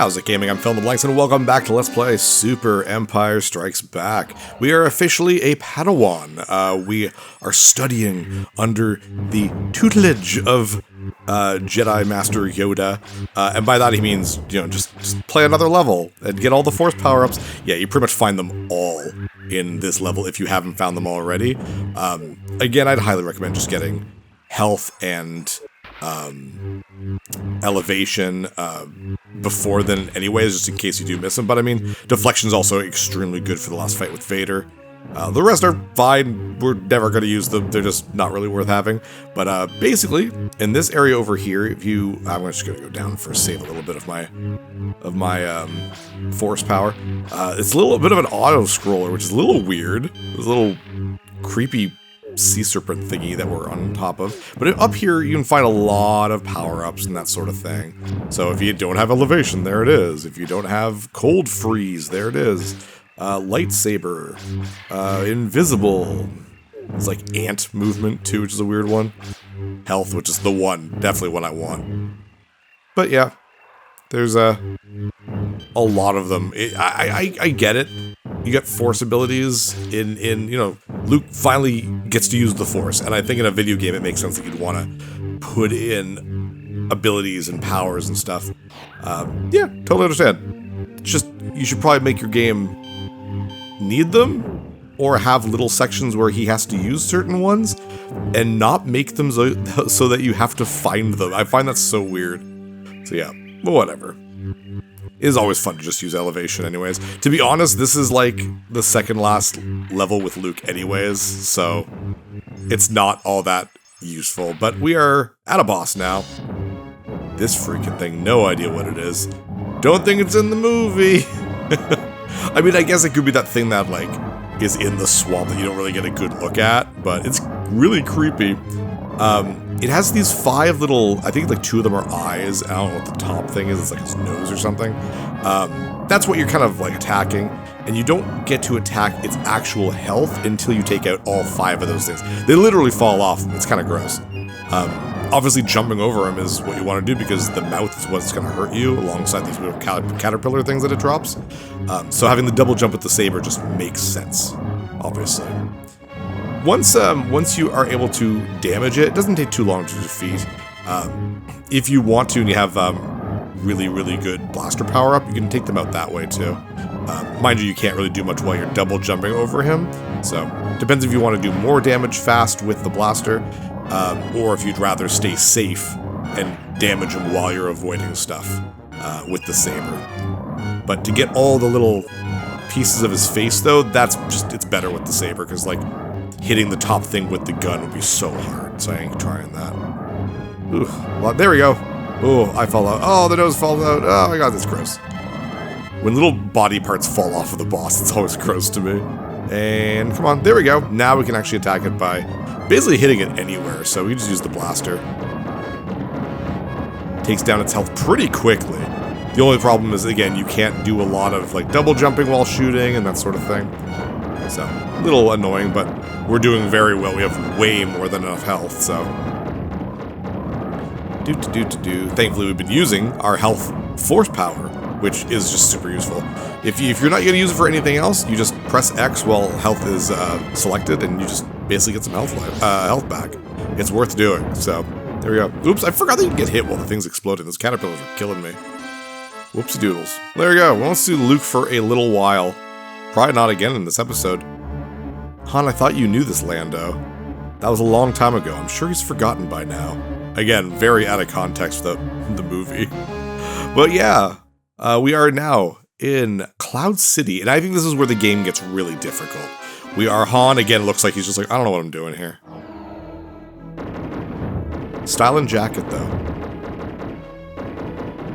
How's it gaming? I'm Phil the Blanks and welcome back to Let's Play Super Empire Strikes Back. We are officially a Padawan. We are studying under the tutelage of Jedi Master Yoda. And by that he means, just play another level and get all the Force power-ups. Yeah, you pretty much find them all in this level if you haven't found them already. Again, I'd highly recommend just getting health and elevation before then anyways, just in case you do miss them. But I mean, deflection's also extremely good for the last fight with Vader. The rest are fine. We're never going to use them. They're just not really worth having. But basically, in this area over here, I'm just going to go down for save a little bit of my force power. It's a little bit of an auto scroller, which is a little weird. It's a little creepy sea serpent thingy that we're on top of. But up here, you can find a lot of power-ups and that sort of thing. So if you don't have elevation, there it is. If you don't have cold freeze, there it is. Lightsaber. Invisible. It's like ant movement, too, which is a weird one. Health, which is the one. Definitely one I want. But yeah, there's a lot of them. I get it. You get Force abilities in Luke finally gets to use the Force, and I think in a video game it makes sense that you'd want to put in abilities and powers and stuff. Yeah, totally understand. It's just, you should probably make your game need them, or have little sections where he has to use certain ones, and not make them so that you have to find them. I find that so weird. So yeah, but whatever. It is always fun to just use elevation anyways. To be honest, this is like the second last level with Luke anyways, so it's not all that useful. But we are at a boss now. This freaking thing, no idea what it is. Don't think it's in the movie. I mean, I guess it could be that thing that, like, is in the swamp that you don't really get a good look at, but it's really creepy. It has these 5 little, I think like 2 of them are eyes. I don't know what the top thing is. It's like his nose or something. That's what you're kind of like attacking. And you don't get to attack its actual health until you take out all 5 of those things. They literally fall off. It's kind of gross. Obviously jumping over him is what you want to do because the mouth is what's going to hurt you alongside these little caterpillar things that it drops. So having the double jump with the saber just makes sense, obviously. Once you are able to damage it, it doesn't take too long to defeat. If you want to and you have really, really good blaster power-up, you can take them out that way too. Mind you, you can't really do much while you're double jumping over him, so depends if you want to do more damage fast with the blaster, or if you'd rather stay safe and damage him while you're avoiding stuff with the saber. But to get all the little pieces of his face though, it's better with the saber, because like, hitting the top thing with the gun would be so hard, so I ain't trying that. Ooh, well, there we go. Oh, I fall out. Oh, the nose falls out. Oh my god, that's gross. When little body parts fall off of the boss, it's always gross to me. And come on, there we go. Now we can actually attack it by basically hitting it anywhere, so we just use the blaster. Takes down its health pretty quickly. The only problem is, again, you can't do a lot of like double jumping while shooting and that sort of thing. So, a little annoying, but we're doing very well. We have way more than enough health, so. Thankfully, we've been using our health force power, which is just super useful. If you're not going to use it for anything else, you just press X while health is selected, and you just basically get some health back. It's worth doing, so there we go. Oops, I forgot that you can get hit while the thing's exploding. Those caterpillars are killing me. Whoopsie doodles. There we go. We won't see Luke for a little while. Probably not again in this episode. Han, I thought you knew this Lando. That was a long time ago. I'm sure he's forgotten by now. Again, very out of context the movie. But yeah, we are now in Cloud City, and I think this is where the game gets really difficult. We are Han, again, looks like he's just like, I don't know what I'm doing here. Style and jacket, though.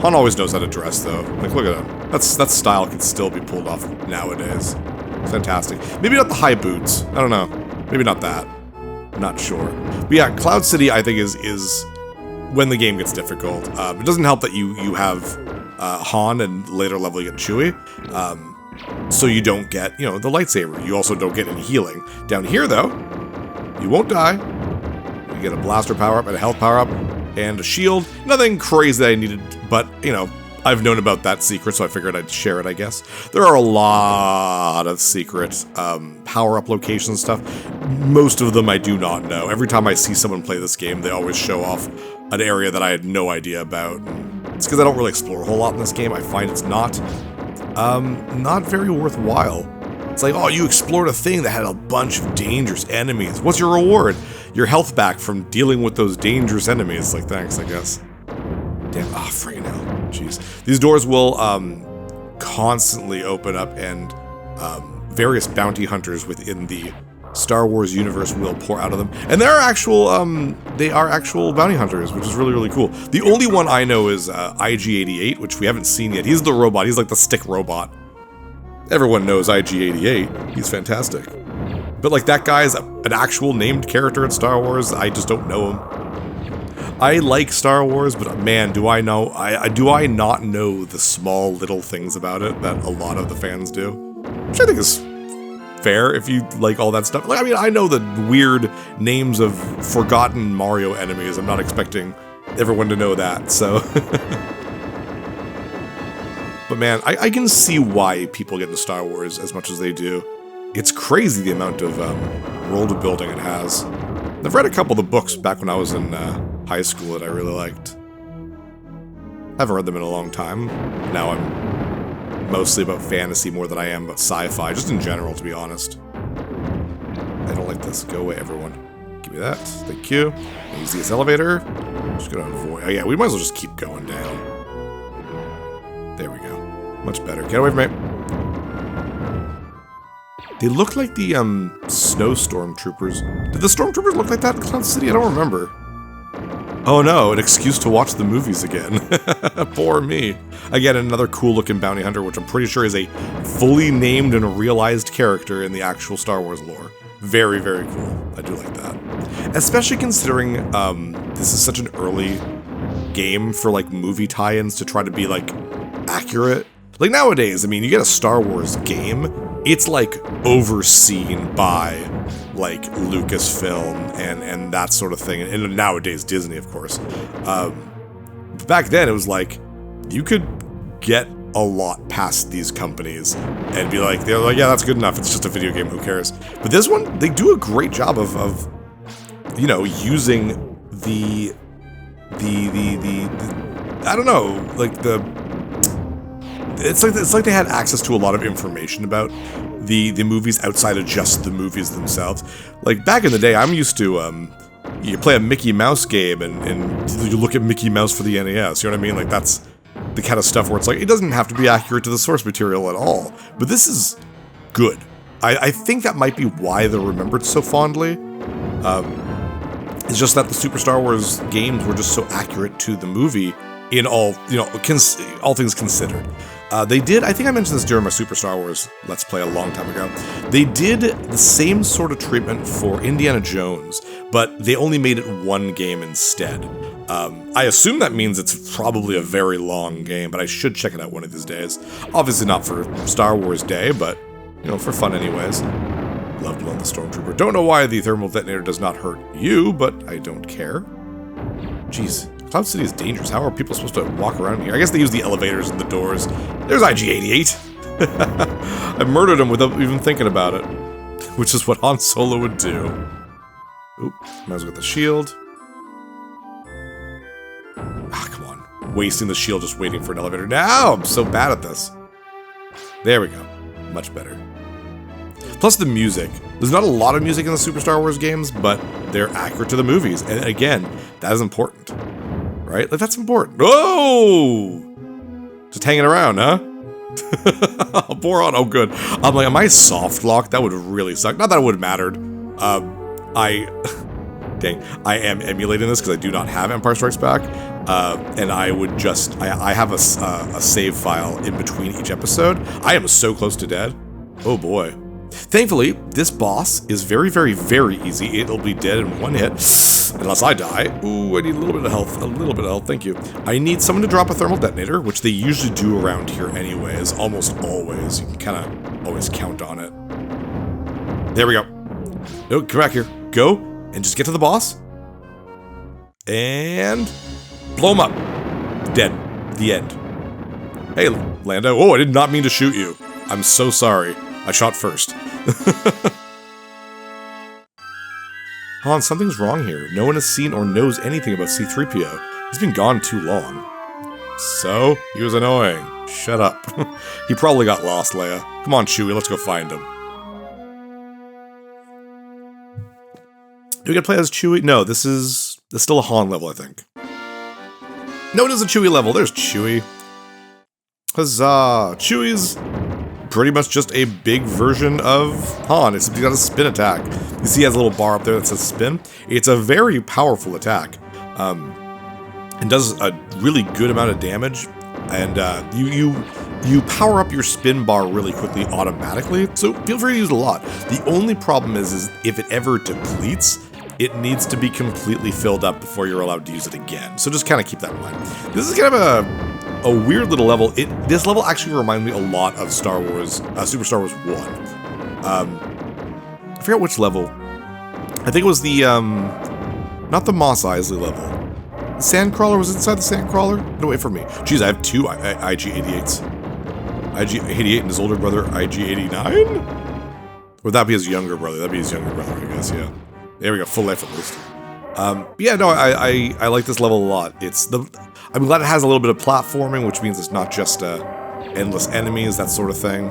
Han always knows how to dress, though. Like, look at him. That style can still be pulled off nowadays. Fantastic. Maybe not the high boots. I don't know. Maybe not that. Not sure. But yeah, Cloud City, I think, is when the game gets difficult. It doesn't help that you have Han, and later level you get Chewie. So you don't get, the lightsaber. You also don't get any healing. Down here, though, you won't die. You get a blaster power-up and a health power-up. And a shield. Nothing crazy that I needed, but, I've known about that secret, so I figured I'd share it, I guess. There are a lot of secret power-up location stuff. Most of them I do not know. Every time I see someone play this game, they always show off an area that I had no idea about. It's because I don't really explore a whole lot in this game. I find it's not very worthwhile. It's like, oh, you explored a thing that had a bunch of dangerous enemies. What's your reward? Your health back from dealing with those dangerous enemies. Like, thanks, I guess. Damn, ah, friggin' hell. Jeez. These doors will constantly open up, and various bounty hunters within the Star Wars universe will pour out of them. And they are actual bounty hunters, which is really, really cool. The only one I know is IG-88, which we haven't seen yet. He's the robot. He's like the stick robot. Everyone knows IG-88. He's fantastic. But like, that guy's an actual named character in Star Wars. I just don't know him. I like Star Wars, but man, do I not know the small little things about it that a lot of the fans do? Which I think is fair if you like all that stuff. Like, I mean, I know the weird names of forgotten Mario enemies. I'm not expecting everyone to know that, so. But man, I can see why people get into Star Wars as much as they do. It's crazy the amount of world building it has. I've read a couple of the books back when I was in high school that I really liked. I haven't read them in a long time. Now I'm mostly about fantasy more than I am about sci-fi, just in general, to be honest. I don't like this. Go away, everyone. Give me that. Thank you. Use this elevator. Just gonna avoid. Oh yeah, we might as well just keep going down. There we go. Much better. Get away from me. They look like the snow stormtroopers. Did the stormtroopers look like that in Cloud City? I don't remember. Oh no, an excuse to watch the movies again. Poor me. Again, another cool looking bounty hunter, which I'm pretty sure is a fully named and realized character in the actual Star Wars lore. Very, very cool. I do like that. Especially considering this is such an early game for like movie tie-ins to try to be like accurate. Like nowadays, I mean, you get a Star Wars game, it's like overseen by like Lucasfilm and that sort of thing, and nowadays Disney, of course. But back then it was like you could get a lot past these companies and be like, they're like, yeah, that's good enough, it's just a video game, who cares? But this one, they do a great job of you know, using the I don't know, like it's like they had access to a lot of information about the movies outside of just the movies themselves. Like back in the day, I'm used to you play a Mickey Mouse game and you look at Mickey Mouse for the NES. You know what I mean? Like that's the kind of stuff where it's like it doesn't have to be accurate to the source material at all. But this is good. I think that might be why they're remembered so fondly. It's just that the Super Star Wars games were just so accurate to the movie in all, you know, all things considered. They did, I think I mentioned this during my Super Star Wars Let's Play a long time ago, they did the same sort of treatment for Indiana Jones, but they only made it one game instead. I assume that means it's probably a very long game, but I should check it out one of these days. Obviously not for Star Wars Day, but, you know, for fun anyways. Love the Stormtrooper. Don't know why the thermal detonator does not hurt you, but I don't care. Jeez. Cloud City is dangerous. How are people supposed to walk around here? I guess they use the elevators and the doors. There's IG-88. I murdered him without even thinking about it. Which is what Han Solo would do. Oop, might as well get the shield. Ah, come on. Wasting the shield just waiting for an elevator. Now I'm so bad at this. There we go. Much better. Plus the music. There's not a lot of music in the Super Star Wars games, but they're accurate to the movies. And again, that is important. Right? Like, that's important. Oh! Just hanging around, huh? Poor on. Oh, good. I'm like, am I soft locked? That would really suck. Not that it would have mattered. Dang. I am emulating this because I do not have Empire Strikes Back. And I would just... I have a save file in between each episode. I am so close to dead. Oh, boy. Thankfully, this boss is very, very, very easy. It'll be dead in one hit. Unless I die. Ooh, I need a little bit of health. A little bit of health, thank you. I need someone to drop a thermal detonator, which they usually do around here anyways. Almost always. You can kind of always count on it. There we go. No, come back here. Go, and just get to the boss. And... blow him up. Dead. The end. Hey, Lando. Oh, I did not mean to shoot you. I'm so sorry. I shot first. Han, something's wrong here. No one has seen or knows anything about C-3PO. He's been gone too long. So? He was annoying. Shut up. He probably got lost, Leia. Come on, Chewie, let's go find him. Do we get to play as Chewie? No, this is still a Han level, I think. No, it is a Chewie level. There's Chewie. Huzzah! Chewie's pretty much just a big version of Han, except he's got a spin attack. You see he has a little bar up there that says spin. It's a very powerful attack. And does a really good amount of damage. And you power up your spin bar really quickly automatically, so feel free to use it a lot. The only problem is if it ever depletes, it needs to be completely filled up before you're allowed to use it again. So just kind of keep that in mind. This is kind of a weird little level. This level actually reminds me a lot of Star Wars, Super Star Wars 1. I forget which level. I think it was the, not the Mos Eisley level. The Sandcrawler was inside the Sandcrawler? No, wait for me. Jeez, I have two IG-88s. IG-88 and his older brother, IG-89? Or would that be his younger brother? That'd be his younger brother, I guess, yeah. There we go, full life at least. Yeah, no, I like this level a lot. I'm glad it has a little bit of platforming, which means it's not just endless enemies, that sort of thing.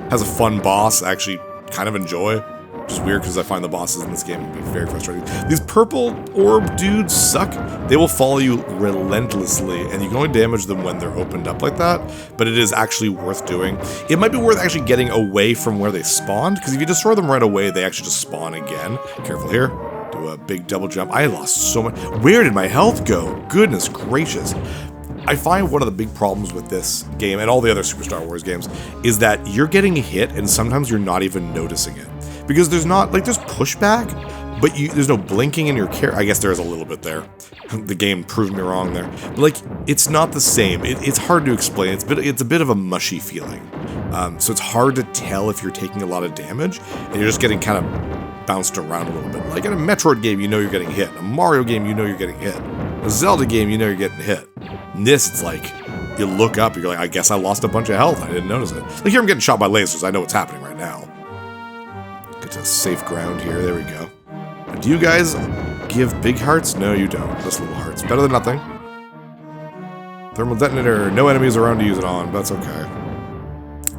Has a fun boss, I actually kind of enjoy. Which is weird because I find the bosses in this game can be very frustrating. These purple orb dudes suck. They will follow you relentlessly, and you can only damage them when they're opened up like that, but it is actually worth doing. It might be worth actually getting away from where they spawned, because if you destroy them right away, they actually just spawn again. Careful here. Do a big double jump. I lost so much. Where did my health go? Goodness gracious. I find one of the big problems with this game, and all the other Super Star Wars games, is that you're getting hit, and sometimes you're not even noticing it. Because there's not, like, there's pushback, but there's no blinking in your character. I guess there is a little bit there. The game proved me wrong there. But, like, it's not the same. It's hard to explain. It's a bit of a mushy feeling. So it's hard to tell if you're taking a lot of damage, and you're just getting kind of bounced around a little bit. Like in a Metroid game, you know you're getting hit. A Mario game, you know you're getting hit. A Zelda game, you know you're getting hit. In this, it's like, you look up, you're like, I guess I lost a bunch of health. I didn't notice it. Like here I'm getting shot by lasers. I know what's happening right now. Get to safe ground here. There we go. Do you guys give big hearts? No, you don't. Just little hearts. Better than nothing. Thermal detonator. No enemies around to use it on, but that's okay.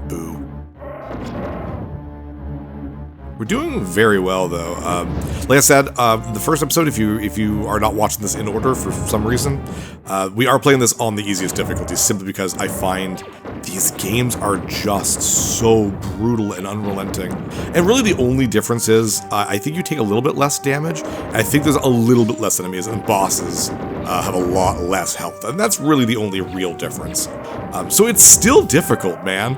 Boo. We're doing very well, though. Like I said, the first episode, if you are not watching this in order for some reason, we are playing this on the easiest difficulty, simply because I find these games are just so brutal and unrelenting. And really the only difference is, I think you take a little bit less damage, and I think there's a little bit less enemies, and bosses have a lot less health. And that's really the only real difference. So it's still difficult, man.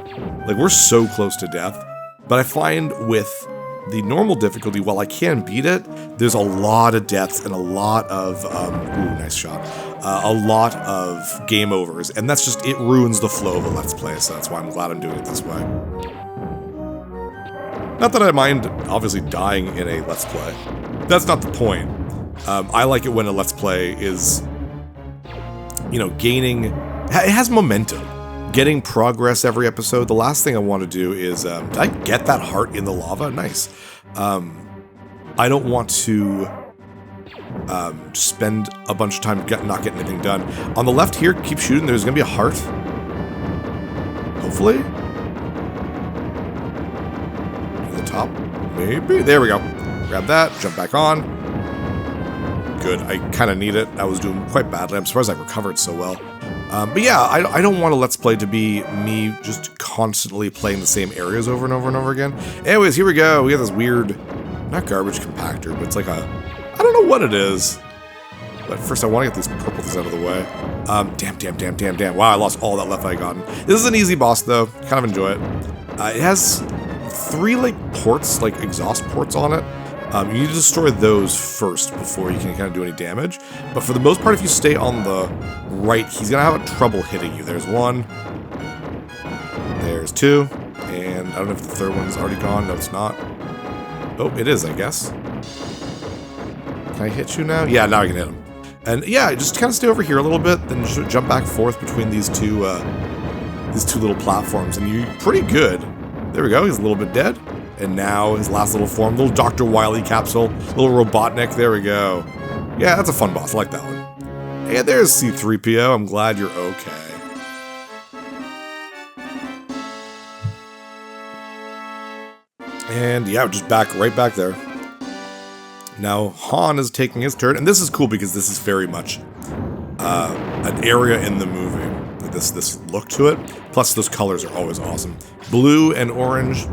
Like, we're so close to death. But I find with the normal difficulty, while I can beat it, there's a lot of deaths and a lot of, ooh, nice shot, a lot of game overs, and that's just, it ruins the flow of a Let's Play, so that's why I'm glad I'm doing it this way. Not that I mind, obviously, dying in a Let's Play. That's not the point. I like it when a Let's Play is, you know, gaining, it has momentum. Getting progress every episode. The last thing I want to do is, did I get that heart in the lava? Nice. I don't want to spend a bunch of time not getting anything done. On the left here, keep shooting. There's going to be a heart. Hopefully. To the top. Maybe. There we go. Grab that. Jump back on. Good. I kind of need it. I was doing quite badly. I'm surprised I recovered so well. But yeah, I don't want a Let's Play to be me just constantly playing the same areas over and over and over again. Anyways, here we go. We got this weird, not garbage compactor, but it's like a, I don't know what it is. But first I want to get these purple things out of the way. Damn. Wow, I lost all that left I gotten. This is an easy boss though. Kind of enjoy it. It has 3 like ports, like exhaust ports on it. You need to destroy those first before you can kind of do any damage. But for the most part, if you stay on the right, he's going to have trouble hitting you. There's 1. There's 2. And I don't know if the third one's already gone. No, it's not. Oh, it is, I guess. Can I hit you now? Yeah, now I can hit him. And yeah, just kind of stay over here a little bit, then just jump back and forth between these two these two little platforms, and you're pretty good. There we go, he's a little bit dead. And now his last little form, little Dr. Wily capsule, little Robotnik, there we go. Yeah, that's a fun boss, I like that one. And there's C-3PO, I'm glad you're okay. And yeah, just right back there. Now Han is taking his turn, and this is cool because this is very much an area in the movie. This look to it. Plus, those colors are always awesome. Blue and orange.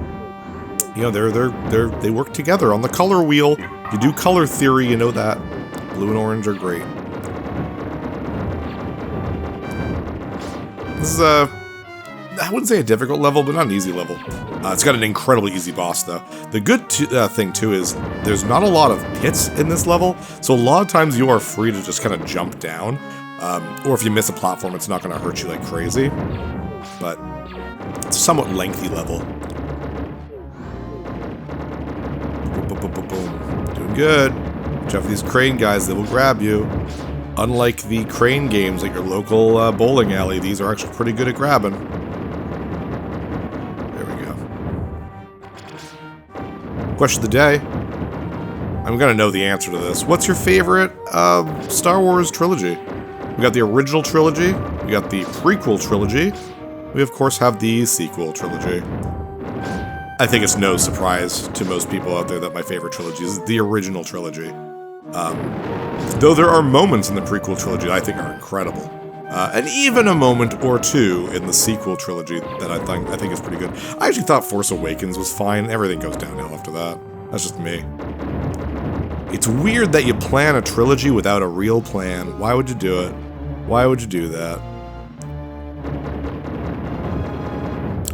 You know, they work together on the color wheel. You do color theory, you know that. Blue and orange are great. This is I wouldn't say a difficult level, but not an easy level. It's got an incredibly easy boss, though. The good thing, too, is there's not a lot of pits in this level, so a lot of times you are free to just kind of jump down. Or if you miss a platform, it's not going to hurt you like crazy. But it's a somewhat lengthy level. Boom, boom, boom, boom, boom. Doing good. Watch out for these crane guys, they will grab you. Unlike the crane games at your local bowling alley, these are actually pretty good at grabbing. There we go. Question of the day. I'm gonna know the answer to this. What's your favorite Star Wars trilogy? We got the original trilogy, we got the prequel trilogy, we of course have the sequel trilogy. I think it's no surprise to most people out there that my favorite trilogy is the original trilogy. Though there are moments in the prequel trilogy I think are incredible. And even a moment or two in the sequel trilogy that I think is pretty good. I actually thought Force Awakens was fine. Everything goes downhill after that. That's just me. It's weird that you plan a trilogy without a real plan. Why would you do it? Why would you do that?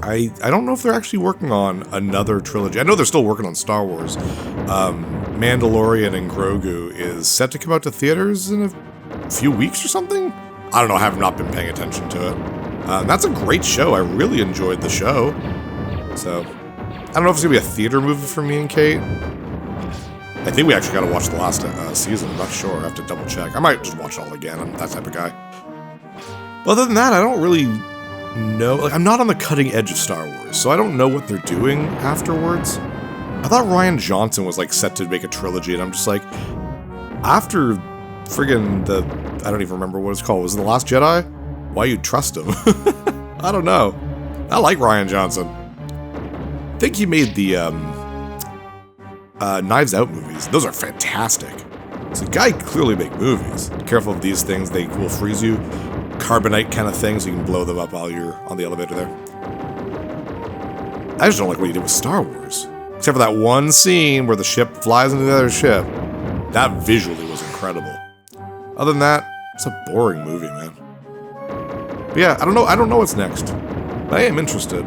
I don't know if they're actually working on another trilogy. I know they're still working on Star Wars. Mandalorian and Grogu is set to come out to theaters in a few weeks or something? I don't know, I have not been paying attention to it. That's a great show. I really enjoyed the show. So, I don't know if it's going to be a theater movie for me and Kate. I think we actually got to watch the last season. I'm not sure. I have to double check. I might just watch it all again. I'm that type of guy. But other than that, I don't really know. Like, I'm not on the cutting edge of Star Wars, so I don't know what they're doing afterwards. I thought Rian Johnson was like set to make a trilogy, and I'm just like, after friggin' I don't even remember what it's called. Was it The Last Jedi? Why you'd trust him? I don't know. I like Rian Johnson. I think he made the Knives Out movies. Those are fantastic. So the guy clearly make movies. Careful of these things, they will freeze you. Carbonite kind of thing, so you can blow them up while you're on the elevator there. I just don't like what he did with Star Wars. Except for that one scene where the ship flies into the other ship. That visually was incredible. Other than that, it's a boring movie, man. But yeah, I don't know what's next. But I am interested.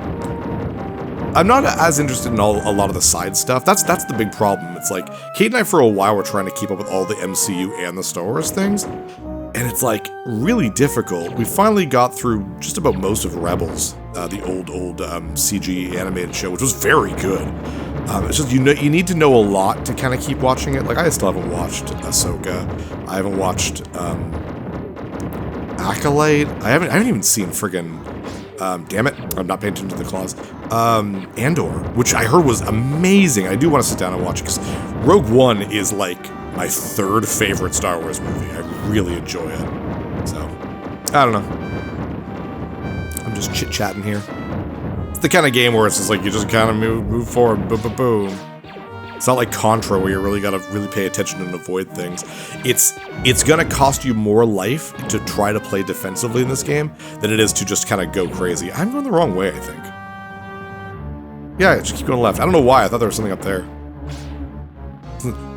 I'm not as interested in a lot of the side stuff. That's the big problem. It's like, Kate and I for a while were trying to keep up with all the MCU and the Star Wars things. And it's like, really difficult. We finally got through just about most of Rebels, the old CG animated show, which was very good. It's just, you need to know a lot to kind of keep watching it. Like, I still haven't watched Ahsoka. I haven't watched Acolyte. I haven't even seen friggin' damn it, I'm not paying attention to the clause. Andor, which I heard was amazing. I do want to sit down and watch it, because Rogue One is like my third favorite Star Wars movie. I really enjoy it. So, I don't know. I'm just chit-chatting here. It's the kind of game where it's just like, you just kind of move forward, boom, boom, boom. It's not like Contra, where you really gotta pay attention and avoid things. It's gonna cost you more life to try to play defensively in this game than it is to just kind of go crazy. I'm going the wrong way, I think. Yeah, just keep going left. I don't know why, I thought there was something up there.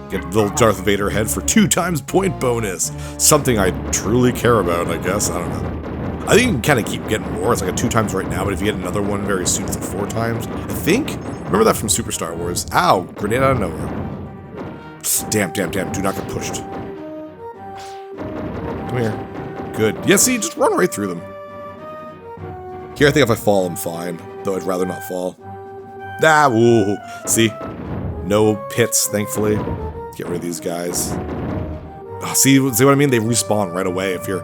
Get little Darth Vader head for 2 times point bonus. Something I truly care about, I guess. I don't know. I think you can kind of keep getting more. It's like a 2 times right now, but if you get another one very soon, it's like 4 times. I think. Remember that from Super Star Wars. Ow! Grenade out of nowhere. Damn. Do not get pushed. Come here. Good. Yeah, see, just run right through them. Here, I think if I fall, I'm fine. Though I'd rather not fall. Ah, ooh. See? No pits, thankfully. Get rid of these guys. Oh, see what I mean? They respawn right away if you're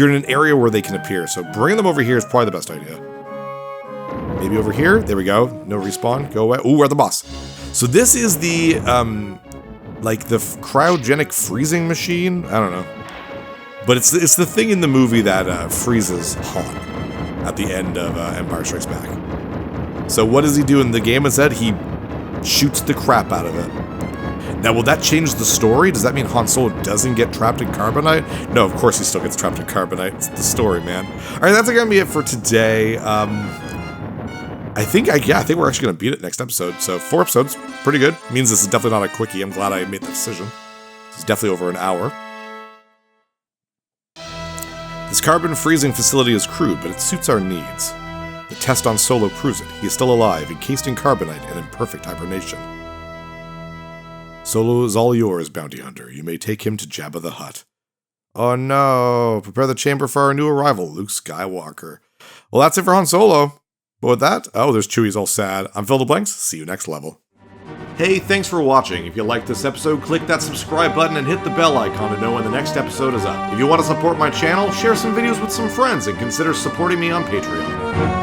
in an area where they can appear. So bringing them over here is probably the best idea. Maybe over here? There we go. No respawn. Go away. Ooh, we're the boss. So this is the, like the cryogenic freezing machine? I don't know. But it's the thing in the movie that freezes Hoth at the end of Empire Strikes Back. So what does he do in the game instead? He shoots the crap out of it. Now, will that change the story? Does that mean Han Solo doesn't get trapped in carbonite? No, of course he still gets trapped in carbonite. It's the story, man. All right, that's gonna be it for today. I think we're actually gonna beat it next episode. So 4 episodes, pretty good. Means this is definitely not a quickie. I'm glad I made the decision. It's definitely over an hour. This carbon freezing facility is crude, but it suits our needs. The test on Solo proves it. He is still alive, encased in carbonite and in perfect hibernation. Solo is all yours, Bounty Hunter. You may take him to Jabba the Hutt. Oh no! Prepare the chamber for our new arrival, Luke Skywalker. Well, that's it for Han Solo. But with that, oh, there's Chewie's all sad. I'm Phil the Blanks. See you next level. Hey, thanks for watching. If you liked this episode, click that subscribe button and hit the bell icon to know when the next episode is up. If you want to support my channel, share some videos with some friends and consider supporting me on Patreon.